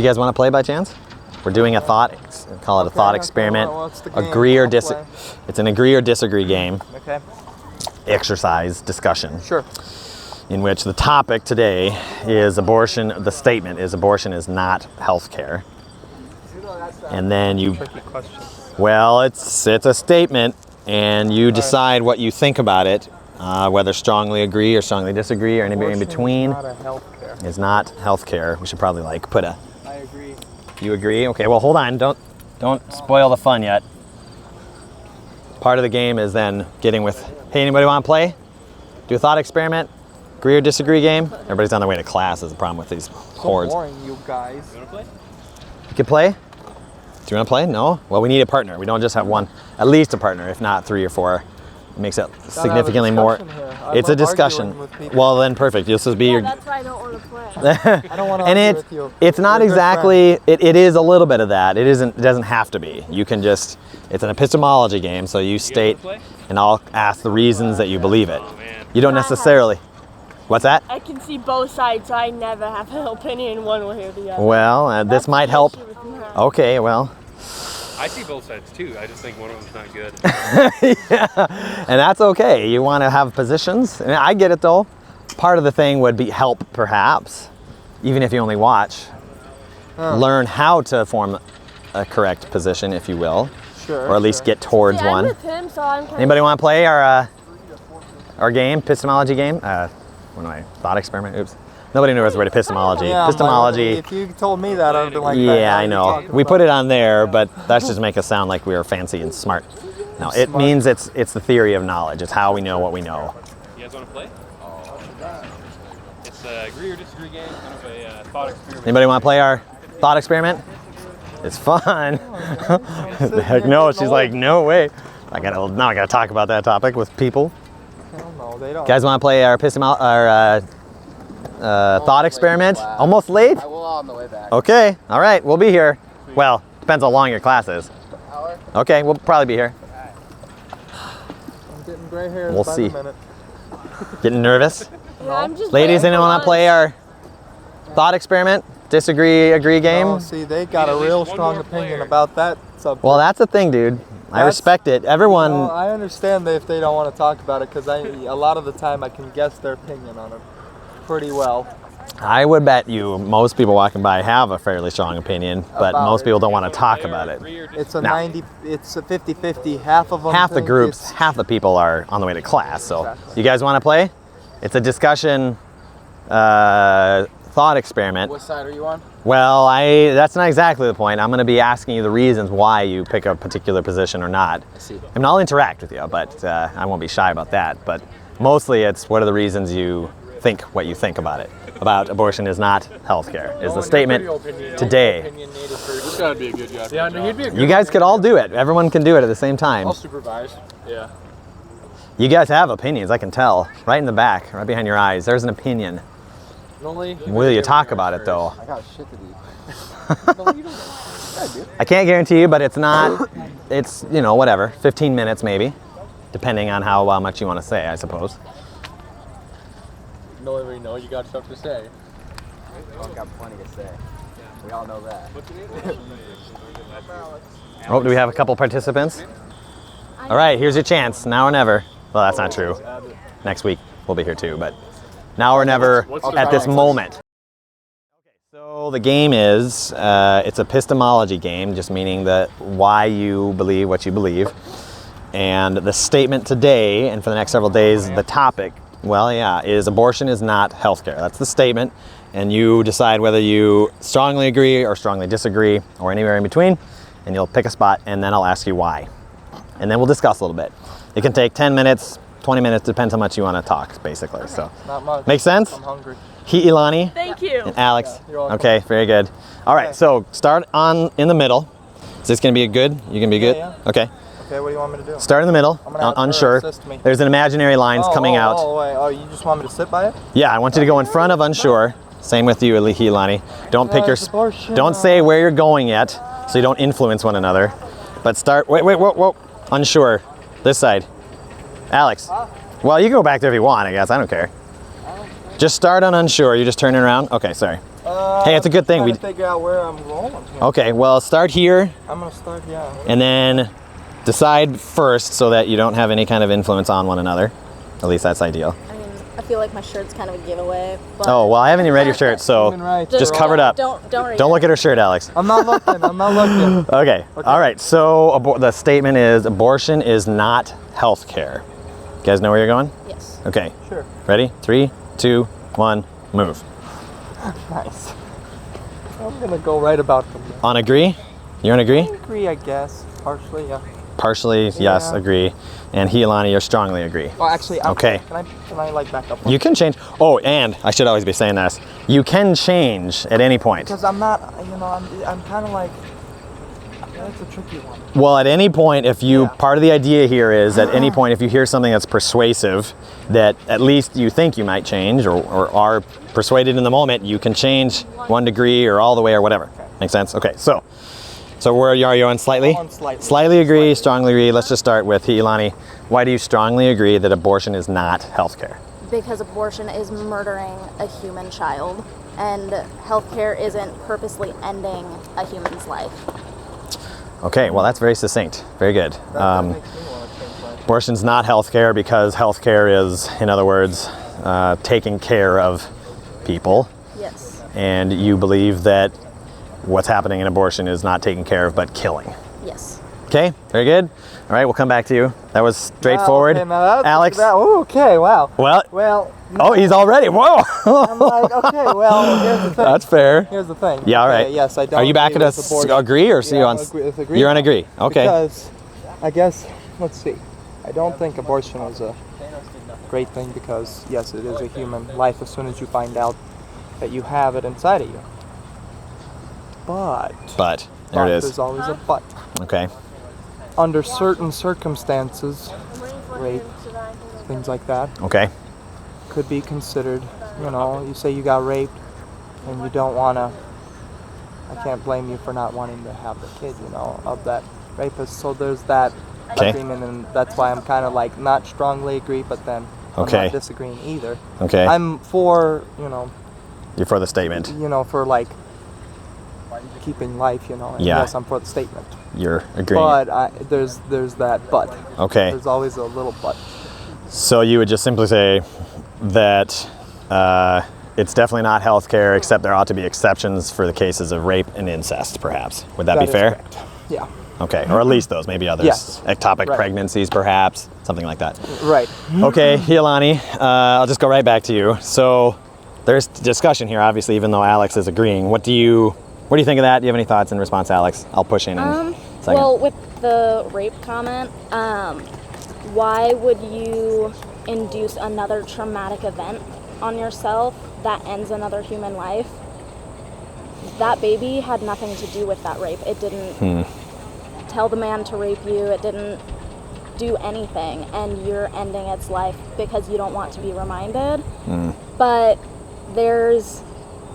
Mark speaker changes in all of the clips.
Speaker 1: You guys want to play by chance? We're doing a thought, call it a thought experiment. Agree or disagree. It's an agree or disagree game.
Speaker 2: Okay.
Speaker 1: Exercise, discussion.
Speaker 2: Sure.
Speaker 1: In which the topic today is abortion. The statement is abortion is not health care. And then you, well, it's a statement, and you decide what you think about it, whether strongly agree or strongly disagree or anybody in between. Is not health care. We should probably like put a.
Speaker 2: I agree.
Speaker 1: You agree? Okay. Well, hold on. Don't spoil the fun yet. Part of the game is then getting with. Hey, anybody want to play? Do a thought experiment. Agree or disagree game. Everybody's on their way to class. Is the problem with these chords.
Speaker 2: So boring, you guys.
Speaker 3: You want to play?
Speaker 1: You can play. Do you want to play? No? Well, we need a partner. We don't just have one, at least a partner, if not 3 or 4. It makes it significantly more. It's a discussion. Well, then perfect. This will be your.
Speaker 4: That's why I don't want to play.
Speaker 2: I don't want to argue with you.
Speaker 1: It's not exactly. It is a little bit of that. It isn't. It doesn't have to be. You can just. It's an epistemology game, so you state, and I'll ask the reasons that you believe it. You don't necessarily. What's that?
Speaker 4: I can see both sides, so I never have an opinion one way or the other.
Speaker 1: Well, this might help. Okay, well.
Speaker 3: I see both sides too. I just think one of them's not good.
Speaker 1: Yeah, and that's okay. You want to have positions. And I get it though. Part of the thing would be help, perhaps, even if you only watch. Learn how to form a correct position, if you will, or at least get towards one.
Speaker 4: I'm with him, so I'm kind
Speaker 1: Anybody want to play our game, epistemology game? What am I? Thought experiment. Oops. Nobody knows the word epistemology.
Speaker 2: Yeah,
Speaker 1: epistemology.
Speaker 2: If you told me that, I'd be like,
Speaker 1: yeah, I know. We put it on there, but that's just make us sound like we are fancy and smart. No, it means it's the theory of knowledge. It's how we know what we know.
Speaker 3: You guys want to play? It's an agree or disagree game, kind of a thought experiment.
Speaker 1: Anybody want to play our thought experiment? It's fun. Heck no, she's like, no way. I gotta talk about that topic with people.
Speaker 2: Hell no, they don't.
Speaker 1: Guys want to play our thought experiment? Almost late?
Speaker 5: I will on the way back.
Speaker 1: Okay, all right, we'll be here. Well, depends how long your class is.
Speaker 5: Hour?
Speaker 1: Okay, we'll probably be here.
Speaker 2: I'm getting gray hairs
Speaker 1: We'll
Speaker 2: by
Speaker 1: see.
Speaker 2: the minute.
Speaker 1: Getting nervous?
Speaker 4: Yeah, I'm just
Speaker 1: Ladies, anyone want to play our thought experiment? Disagree, agree game?
Speaker 2: Oh, see, they got a real strong opinion about that subject.
Speaker 1: Well, that's the thing, dude. I respect it. Everyone.
Speaker 2: Well, I understand if they don't want to talk about it, because a lot of the time I can guess their opinion on it pretty well.
Speaker 1: I would bet you most people walking by have a fairly strong opinion, but
Speaker 2: About
Speaker 1: most
Speaker 2: it.
Speaker 1: people don't want to talk about it.
Speaker 2: It's a
Speaker 1: No.
Speaker 2: 50-50. Half of them.
Speaker 1: Half the
Speaker 2: think
Speaker 1: groups,
Speaker 2: it's-
Speaker 1: half the people are on the way to class. So,
Speaker 2: Exactly.
Speaker 1: you guys want to play? It's a discussion thought experiment.
Speaker 5: What side are you on?
Speaker 1: Well, that's not exactly the point. I'm going to be asking you the reasons why you pick a particular position or not.
Speaker 5: I see.
Speaker 1: I mean, I'll interact with you, but I won't be shy about that. But mostly it's what are the reasons you think what you think about it. About abortion is not healthcare, is the statement today.
Speaker 3: This gotta be a good guy. Yeah, he'd be a good
Speaker 1: You guys could all do it. Everyone can do it at the same time.
Speaker 3: I'll supervise. Yeah.
Speaker 1: You guys have opinions, I can tell. Right in the back, right behind your eyes, there's an opinion. Will you talk about it though?
Speaker 5: I got shit to do.
Speaker 1: I can't guarantee you, but it's not, it's, whatever, 15 minutes maybe, depending on how much you want to say, I suppose.
Speaker 3: No, you got stuff to say.
Speaker 5: I've got plenty to say. We all know that.
Speaker 1: Oh, do we have a couple participants? All right, here's your chance, now or never. Well, that's not true. Next week, we'll be here too, but now or never at this moment. Okay, so the game is, it's a epistemology game, just meaning that why you believe what you believe. And the statement today, and for the next several days, the topic, well, yeah, is abortion is not healthcare. That's the statement. And you decide whether you strongly agree or strongly disagree or anywhere in between. And you'll pick a spot and then I'll ask you why. And then we'll discuss a little bit. It can take 10 minutes, 20 minutes, depends how much you want to talk, basically. So,
Speaker 2: Not much.
Speaker 1: make sense?
Speaker 2: I'm hungry.
Speaker 1: Ilani
Speaker 4: Thank you.
Speaker 1: and Alex.
Speaker 2: You're welcome.
Speaker 1: Okay, very good. All right, so start in the middle. Is this going to be good? You going to be good?
Speaker 2: Yeah.
Speaker 1: Okay.
Speaker 2: Okay, what do you want me to do?
Speaker 1: Start in the middle,
Speaker 2: I'm gonna have her
Speaker 1: unsure.
Speaker 2: assist me.
Speaker 1: There's an imaginary lines coming out.
Speaker 2: Oh, wait. Oh, you just want me to sit by it?
Speaker 1: Yeah, I want you to go in front of unsure. Same with you, Hilani. Don't pick your.
Speaker 2: Abortion.
Speaker 1: Don't say where you're going yet, so you don't influence one another. But start. Wait, whoa. Unsure. This side. Alex. Well, you go back there if you want. I guess I don't care. Just start on unsure. You're just turning around. Okay, sorry. Hey, it's a good thing.
Speaker 2: I'm
Speaker 1: We
Speaker 2: trying to figure out where I'm going here.
Speaker 1: okay. Well, start here
Speaker 2: I'm gonna start, yeah.
Speaker 1: and then decide first so that you don't have any kind of influence on one another. At least that's ideal.
Speaker 6: I mean, I feel like my shirt's kind of a giveaway. But
Speaker 1: Oh well, I haven't even read your shirt, so
Speaker 2: Human rights
Speaker 1: just
Speaker 2: are
Speaker 1: cover it up.
Speaker 6: Don't read
Speaker 1: Don't
Speaker 6: it.
Speaker 1: look at her shirt, Alex.
Speaker 2: I'm not looking. I'm not looking.
Speaker 1: Okay. All right. So the statement is abortion is not health care. You guys know where you're going?
Speaker 6: Yes.
Speaker 1: Okay.
Speaker 2: Sure.
Speaker 1: Ready? 3, 2, 1, move.
Speaker 2: Nice. I'm gonna go right about them.
Speaker 1: On agree? You're on agree?
Speaker 2: I agree, I guess. Partially, yeah.
Speaker 1: Partially, yes,
Speaker 2: Yeah.
Speaker 1: agree. And he, Ilani, you strongly agree.
Speaker 2: Oh, actually,
Speaker 1: Okay.
Speaker 2: Can I like back up?
Speaker 1: You can change. Oh, and I should always be saying this. You can change at any point.
Speaker 2: Because I'm not, I'm kind of like, that's a tricky one.
Speaker 1: Well, at any point, if you,
Speaker 2: Yeah.
Speaker 1: part of the idea here is at any point, if you hear something that's persuasive, that at least you think you might change or are persuaded in the moment, you can change 1 degree or all the way or whatever. Make sense? Okay, so where are you on slightly?
Speaker 2: I'm on slightly.
Speaker 1: Slightly agree, strongly agree. Let's just start with Ilani. Why do you strongly agree that abortion is not health care?
Speaker 6: Because abortion is murdering a human child, and healthcare isn't purposely ending a human's life.
Speaker 1: Okay, well that's very succinct. Very good.
Speaker 2: That makes me want to change my
Speaker 1: Abortion's not healthcare because healthcare is, in other words, taking care of people.
Speaker 6: Yes.
Speaker 1: And you believe that what's happening in abortion is not taken care of but killing.
Speaker 6: Yes.
Speaker 1: Okay, very good. All right, we'll come back to you. That was straightforward.
Speaker 2: Okay, now that's,
Speaker 1: Alex.
Speaker 2: Okay, wow.
Speaker 1: Well,
Speaker 2: no,
Speaker 1: oh, he's already. Whoa.
Speaker 2: I'm like, okay, well, here's the thing.
Speaker 1: That's fair.
Speaker 2: Here's the thing.
Speaker 1: Yeah, all
Speaker 2: Okay,
Speaker 1: right.
Speaker 2: yes, I don't.
Speaker 1: Are you back
Speaker 2: agree
Speaker 1: at
Speaker 2: with
Speaker 1: us?
Speaker 2: abortion.
Speaker 1: Agree or see
Speaker 2: Yeah,
Speaker 1: you
Speaker 2: I'm
Speaker 1: on?
Speaker 2: agree.
Speaker 1: You're on agree. Okay.
Speaker 2: Because I guess, let's see. I don't think abortion is a great thing because, yes, it is a human life as soon as you find out that you have it inside of you. But
Speaker 1: There it is.
Speaker 2: There's always a but.
Speaker 1: Okay.
Speaker 2: Under certain circumstances, rape, things like that,
Speaker 1: Okay.
Speaker 2: could be considered, you say you got raped and you don't want to, I can't blame you for not wanting to have the kid, of that rapist. So there's that
Speaker 1: Okay.
Speaker 2: agreement, and that's why I'm kind of like not strongly agree, but then I'm
Speaker 1: Okay.
Speaker 2: not disagreeing either.
Speaker 1: Okay.
Speaker 2: I'm for,
Speaker 1: You're for the statement.
Speaker 2: for like keeping life, and
Speaker 1: Yeah.
Speaker 2: yes, I'm for the statement.
Speaker 1: You're agreeing.
Speaker 2: But there's that but.
Speaker 1: Okay.
Speaker 2: There's always a little but.
Speaker 1: So you would just simply say that it's definitely not health care, except there ought to be exceptions for the cases of rape and incest, perhaps. Would that be
Speaker 2: is
Speaker 1: fair?
Speaker 2: correct. Yeah.
Speaker 1: Okay, or at least those, maybe others.
Speaker 2: Yes.
Speaker 1: Ectopic
Speaker 2: Right.
Speaker 1: pregnancies, perhaps, something like that.
Speaker 2: Right.
Speaker 1: Okay, Ilani, I'll just go right back to you. So there's discussion here, obviously, even though Alex is agreeing. What do you think of that? Do you have any thoughts in response, Alex? I'll push in a second.
Speaker 6: Well, with the rape comment, why would you induce another traumatic event on yourself that ends another human life? That baby had nothing to do with that rape. It didn't tell the man to rape you. It didn't do anything, and you're ending its life because you don't want to be reminded. But there's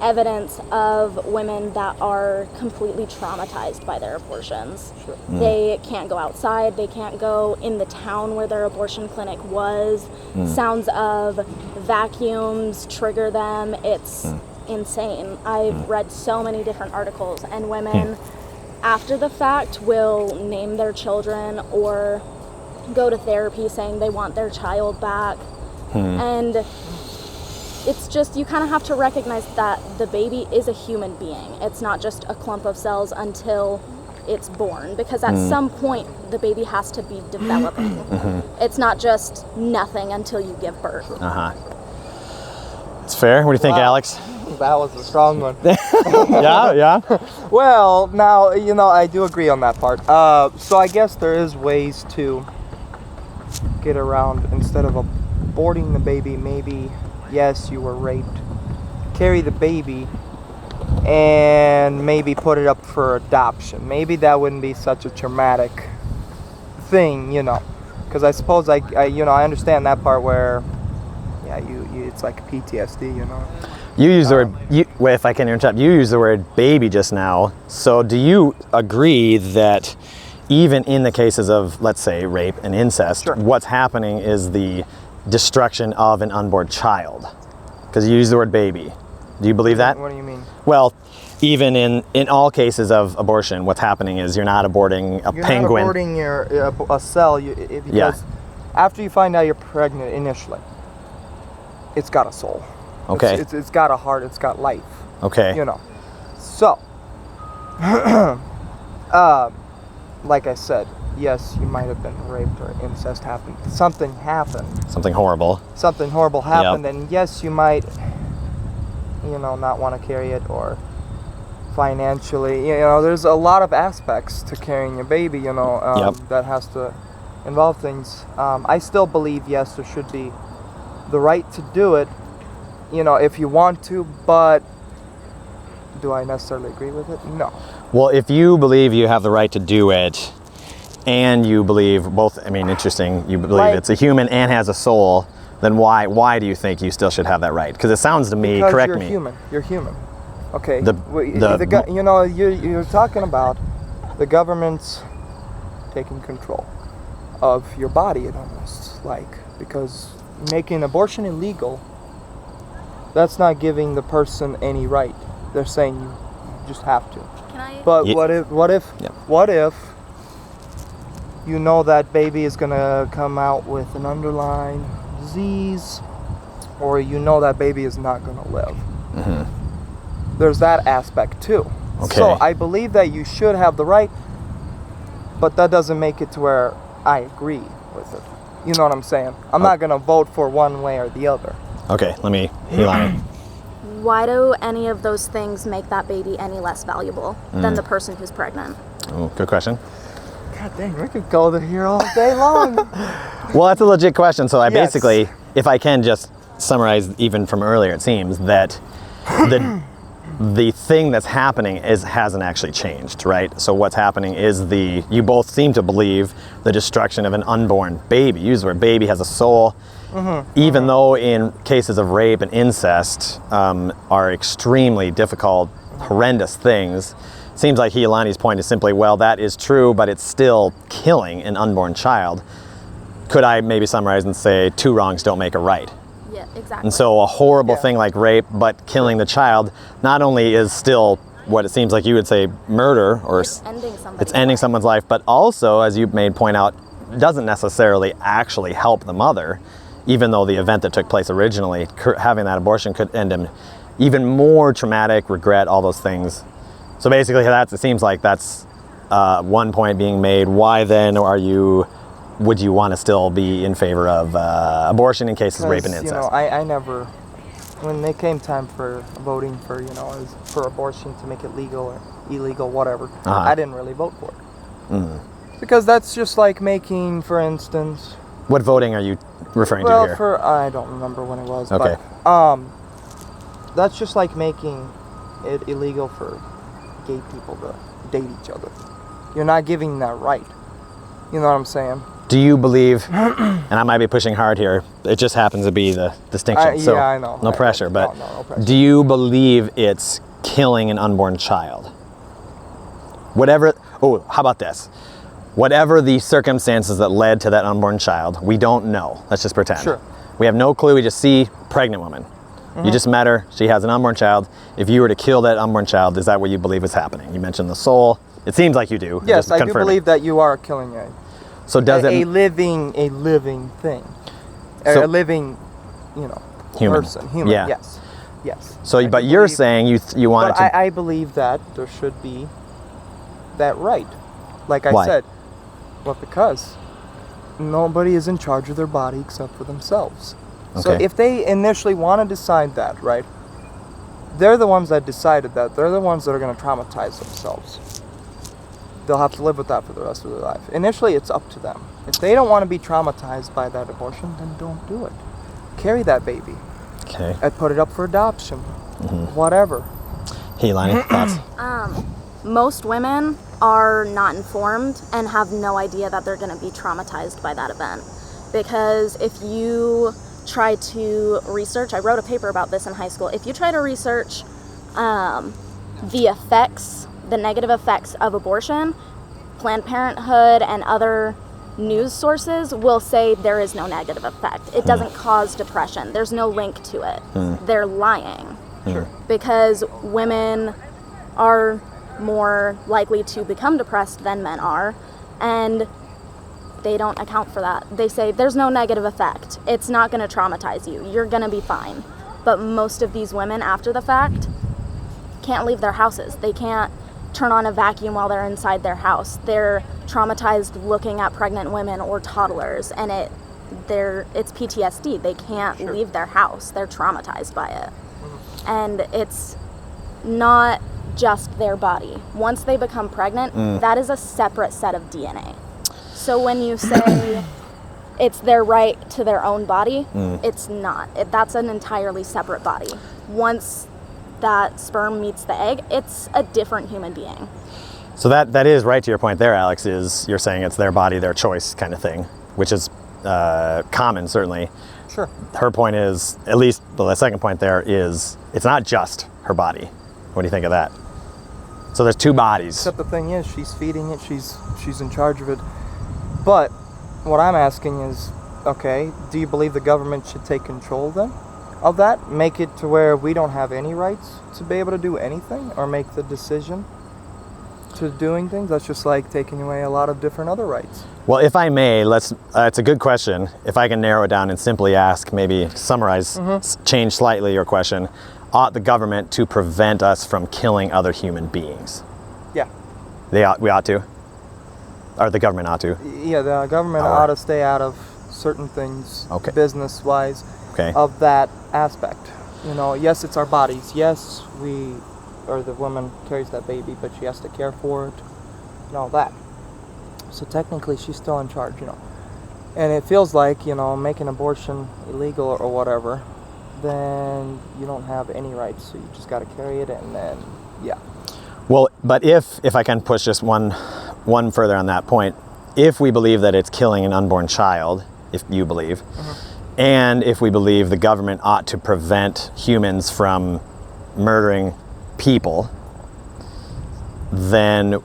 Speaker 6: evidence of women that are completely traumatized by their abortions. Sure. They can't go outside. They can't go in the town where their abortion clinic was. Sounds of vacuums trigger them. It's insane. I've read so many different articles, and women after the fact will name their children or go to therapy saying they want their child back. And it's just, you kind of have to recognize that the baby is a human being. It's not just a clump of cells until it's born, because at some point the baby has to be developing. It's not just nothing until you give birth.
Speaker 1: It's fair. What do you think,
Speaker 2: Wow.
Speaker 1: Alex?
Speaker 2: That was a strong one.
Speaker 1: Yeah.
Speaker 2: Well, now, I do agree on that part. So I guess there is ways to get around, instead of aborting the baby, maybe, yes, you were raped, carry the baby and maybe put it up for adoption. Maybe that wouldn't be such a traumatic thing, because I suppose I understand that part where, yeah, you it's like PTSD,
Speaker 1: You use the word, if I can interrupt, you use the word baby just now. So do you agree that even in the cases of, let's say, rape and incest,
Speaker 2: Sure.
Speaker 1: what's happening is the destruction of an unborn child? Because you use the word baby. Do you believe that?
Speaker 2: What do you mean?
Speaker 1: Well, even in all cases of abortion, what's happening is you're not aborting a
Speaker 2: You're
Speaker 1: penguin.
Speaker 2: not aborting a cell because after you find out you're pregnant initially, it's got a soul.
Speaker 1: Okay.
Speaker 2: It's got a heart. It's got life.
Speaker 1: Okay.
Speaker 2: You know. So, like I said, yes, you might have been raped or incest happened. Something happened.
Speaker 1: Something horrible.
Speaker 2: Something horrible happened, and yes, you might, not want to carry it, or financially, there's a lot of aspects to carrying a baby, that has to involve things. I still believe, yes, there should be the right to do it, if you want to, but do I necessarily agree with it? No.
Speaker 1: Well, if you believe you have the right to do it, and you believe both, interesting, you believe it's a human and has a soul, then why do you think you still should have that right? Because it sounds to me, correct me.
Speaker 2: You're human. Okay.
Speaker 1: The
Speaker 2: you're talking about the government's taking control of your body, it almost because making abortion illegal, that's not giving the person any right. They're saying you just have to.
Speaker 6: Can I?
Speaker 2: But what if you know that baby is gonna come out with an underlying disease, or that baby is not gonna live?
Speaker 1: Mm-hmm.
Speaker 2: There's that aspect too.
Speaker 1: Okay.
Speaker 2: So I believe that you should have the right, but that doesn't make it to where I agree with it. You know what I'm saying? I'm not gonna vote for one way or the other.
Speaker 1: Okay, let me, Ilani.
Speaker 6: Why do any of those things make that baby any less valuable than the person who's pregnant?
Speaker 1: Oh, good question.
Speaker 2: God dang, we could go here all day long.
Speaker 1: Well, that's a legit question. So I
Speaker 2: Yes.
Speaker 1: basically, if I can just summarize even from earlier, it seems that the thing that's happening hasn't actually changed, right? So what's happening is you both seem to believe the destruction of an unborn baby. You use the word baby has a soul. Even though in cases of rape and incest are extremely difficult, horrendous things, seems like Hielani's point is simply, well, that is true, but it's still killing an unborn child. Could I maybe summarize and say two wrongs don't make a right?
Speaker 6: Yeah, exactly.
Speaker 1: And so a horrible thing like rape, but killing the child, not only is still what it seems like you would say murder, or
Speaker 6: it's
Speaker 1: it's ending someone's life, but also, as you made point out, doesn't necessarily actually help the mother, even though the event that took place originally, having that abortion could end in even more traumatic, regret, all those things. So basically it seems like that's one point being made. Why then would you want to still be in favor of abortion in cases of rape and incest?
Speaker 2: I never, when they came time for voting for, for abortion to make it legal or illegal, whatever, I didn't really vote for it. Because that's just like making, for instance...
Speaker 1: What voting are you referring to here?
Speaker 2: I don't remember when it was,
Speaker 1: okay.
Speaker 2: but that's just like making it illegal for gay people to date each other. You're not giving that right. You know what I'm saying?
Speaker 1: Do you believe, and I might be pushing hard here, it just happens to be the distinction, so
Speaker 2: I know.
Speaker 1: no pressure, but
Speaker 2: no pressure.
Speaker 1: Do you believe it's killing an unborn child? How about this? Whatever the circumstances that led to that unborn child, we don't know. Let's just pretend.
Speaker 2: Sure.
Speaker 1: We have no clue, we just see pregnant woman. You just met her, she has an unborn child. If you were to kill that unborn child, is that what you believe is happening? You mentioned the soul. It seems like you do.
Speaker 2: Yes,
Speaker 1: Just
Speaker 2: I do
Speaker 1: confirming.
Speaker 2: believe that you are killing
Speaker 1: So does
Speaker 2: a living thing.
Speaker 1: So-
Speaker 2: A living,
Speaker 1: Human.
Speaker 2: person. Human,
Speaker 1: Yeah.
Speaker 2: yes.
Speaker 1: So,
Speaker 2: I
Speaker 1: but
Speaker 2: do
Speaker 1: you're
Speaker 2: believe-
Speaker 1: saying you wanted
Speaker 2: But
Speaker 1: to...
Speaker 2: I believe that there should be that right. Like I
Speaker 1: Why?
Speaker 2: said, well, because nobody is in charge of their body except for themselves. So
Speaker 1: Okay.
Speaker 2: if they initially want to decide that, right, they're the ones that decided that. They're the ones that are going to traumatize themselves. They'll have to live with that for the rest of their life. Initially, it's up to them. If they don't want to be traumatized by that abortion, then don't do it. Carry that baby
Speaker 1: Okay.
Speaker 2: and put it up for adoption. Whatever.
Speaker 1: Hey, Lonnie, thoughts?
Speaker 6: Most women are not informed and have no idea that they're going to be traumatized by that event. Because if you try to research, I wrote a paper about this in high school, if you try to research the negative effects of abortion, Planned Parenthood and other news sources will say there is no negative effect. It doesn't cause depression. There's no link to it. They're lying.
Speaker 2: Sure.
Speaker 6: Because women are more likely to become depressed than men are, and they don't account for that. They say there's no negative effect. It's not going to traumatize you. You're going to be fine. But most of these women after the fact can't leave their houses. They can't turn on a vacuum while they're inside their house. They're traumatized looking at pregnant women or toddlers, and it's PTSD. They can't leave their house. They're traumatized by it. And it's not just their body. Once they become pregnant, that is a separate set of DNA. So when you say it's their right to their own body, it's not. That's an entirely separate body. Once that sperm meets the egg, it's a different human being.
Speaker 1: So that is right to your point there, Alex, is you're saying it's their body, their choice kind of thing, which is common, certainly.
Speaker 2: Sure.
Speaker 1: Her point is, at least the second point there is, it's not just her body. What do you think of that? So there's two bodies.
Speaker 2: Except the thing is, she's feeding it, she's in charge of it. But what I'm asking is, okay, do you believe the government should take control then of that? Make it to where we don't have any rights to be able to do anything or make the decision to doing things? That's just like taking away a lot of different other rights.
Speaker 1: Well, if I may, it's a good question. If I can narrow it down and simply ask, maybe summarize, change slightly your question, ought the government to prevent us from killing other human beings?
Speaker 2: Yeah.
Speaker 1: We ought to? Or the government ought to?
Speaker 2: Yeah, the government ought to stay out of certain things, business-wise, of that aspect. You know, yes, it's our bodies. Yes, the woman carries that baby, but she has to care for it and all that. So technically, she's still in charge, you know. And it feels like, you know, making abortion illegal or whatever, then you don't have any rights. So you just got to carry it, and then, yeah.
Speaker 1: Well, but if I can push just one further on that point, if we believe that it's killing an unborn child, if you believe, and if we believe the government ought to prevent humans from murdering people, then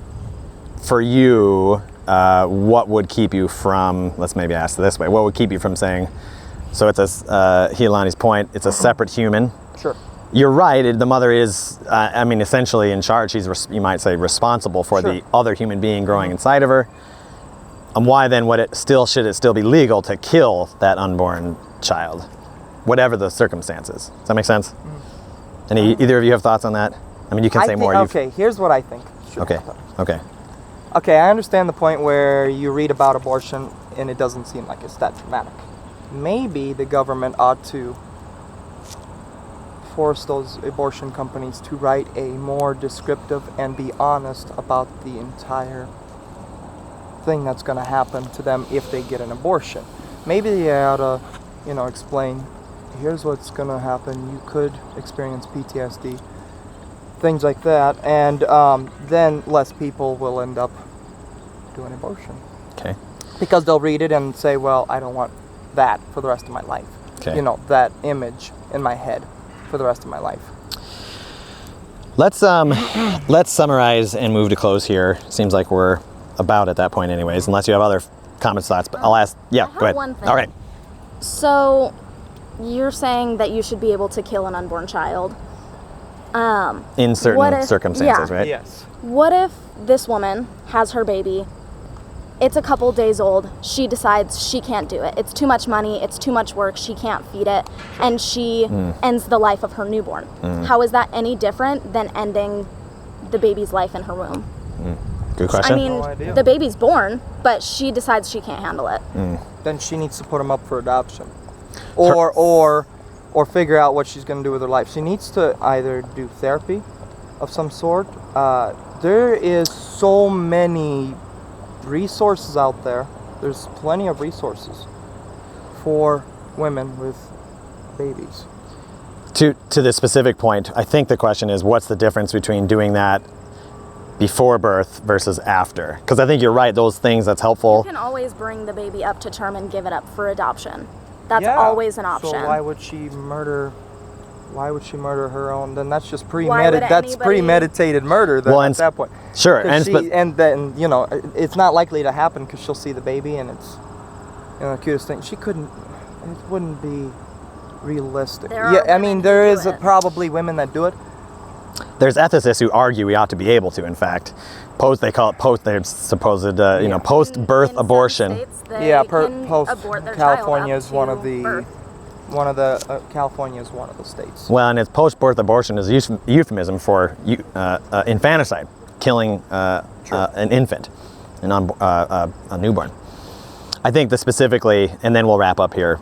Speaker 1: for you, what would keep you from, let's maybe ask it this way, what would keep you from saying, so it's Hielani's point, it's a separate human.
Speaker 2: Sure.
Speaker 1: You're right, the mother is, essentially in charge. She's, you might say, responsible for the other human being growing inside of her. And why then should it still be legal to kill that unborn child, whatever the circumstances? Does that make sense? Either of you have thoughts on that? I mean, you can say more.
Speaker 2: Okay, here's what I think.
Speaker 1: Okay,
Speaker 2: I understand the point where you read about abortion and it doesn't seem like it's that dramatic. Maybe the government ought to force those abortion companies to write a more descriptive and be honest about the entire thing that's going to happen to them if they get an abortion. Maybe they ought to, explain, here's what's going to happen. You could experience PTSD, things like that, and then less people will end up doing abortion.
Speaker 1: Okay.
Speaker 2: Because they'll read it and say, well, I don't want that for the rest of my life.
Speaker 1: Okay.
Speaker 2: That image in my head for the rest of my life.
Speaker 1: Let's summarize and move to close here. Seems like we're about at that point anyways, unless you have other comments, thoughts, but I'll ask. Yeah, go ahead.
Speaker 6: One thing.
Speaker 1: All right.
Speaker 6: So you're saying that you should be able to kill an unborn child.
Speaker 1: In certain circumstances, right?
Speaker 2: Yes.
Speaker 6: What if this woman has her baby, it's a couple days old, she decides she can't do it. It's too much money, it's too much work, she can't feed it, and she ends the life of her newborn. How is that any different than ending the baby's life in her womb?
Speaker 1: Good question.
Speaker 6: I mean, the baby's born, but she decides she can't handle it.
Speaker 2: Then she needs to put him up for adoption. Or figure out what she's going to do with her life. She needs to either do therapy of some sort. There is so many resources out there. There's plenty of resources for women with babies.
Speaker 1: To the specific point, I think the question is, what's the difference between doing that before birth versus after? Because I think you're right, those things, that's helpful.
Speaker 6: You can always bring the baby up to term and give it up for adoption. That's always an option.
Speaker 2: So why would she murder her own? Then that's just premeditated murder then, at that point.
Speaker 1: Sure.
Speaker 2: And then, it's not likely to happen because she'll see the baby and it's the cutest thing. It wouldn't be realistic.
Speaker 6: There are
Speaker 2: Yeah, I
Speaker 6: women
Speaker 2: mean,
Speaker 6: who
Speaker 2: there
Speaker 6: do
Speaker 2: is
Speaker 6: it.
Speaker 2: probably women that do it.
Speaker 1: There's ethicists who argue we ought to be able to, in fact. They call it their supposed, post-birth
Speaker 6: In some
Speaker 1: abortion.
Speaker 6: states, they
Speaker 2: Yeah,
Speaker 6: can
Speaker 2: post
Speaker 6: abort their child
Speaker 2: California
Speaker 6: up
Speaker 2: is one
Speaker 6: to
Speaker 2: of the
Speaker 6: birth.
Speaker 2: California is one of the states.
Speaker 1: Well, and it's post-birth abortion is a euphemism for infanticide, killing an infant, a newborn. I think that specifically, and then we'll wrap up here,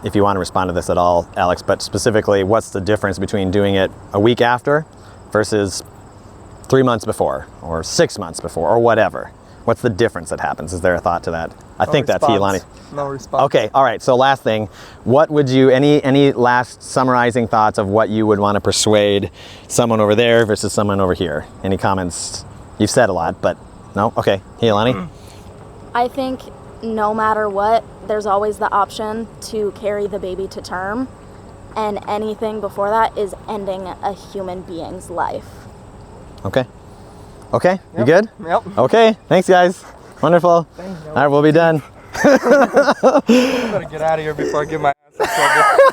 Speaker 1: if you want to respond to this at all, Alex, but specifically, what's the difference between doing it a week after versus 3 months before, or 6 months before, or whatever? What's the difference that happens? Is there a thought to that? I think that's Hilani.
Speaker 2: No response.
Speaker 1: Okay, all right, so last thing, what would you, any last summarizing thoughts of what you would want to persuade someone over there versus someone over here? Any comments? You've said a lot, but no? Okay, Hilani?
Speaker 6: I think no matter what, there's always the option to carry the baby to term, and anything before that is ending a human being's life.
Speaker 1: Okay. Okay, you good?
Speaker 2: Yep.
Speaker 1: Okay, thanks guys. Wonderful. All right, we'll be done.
Speaker 2: I better get out of here before I get my ass in trouble.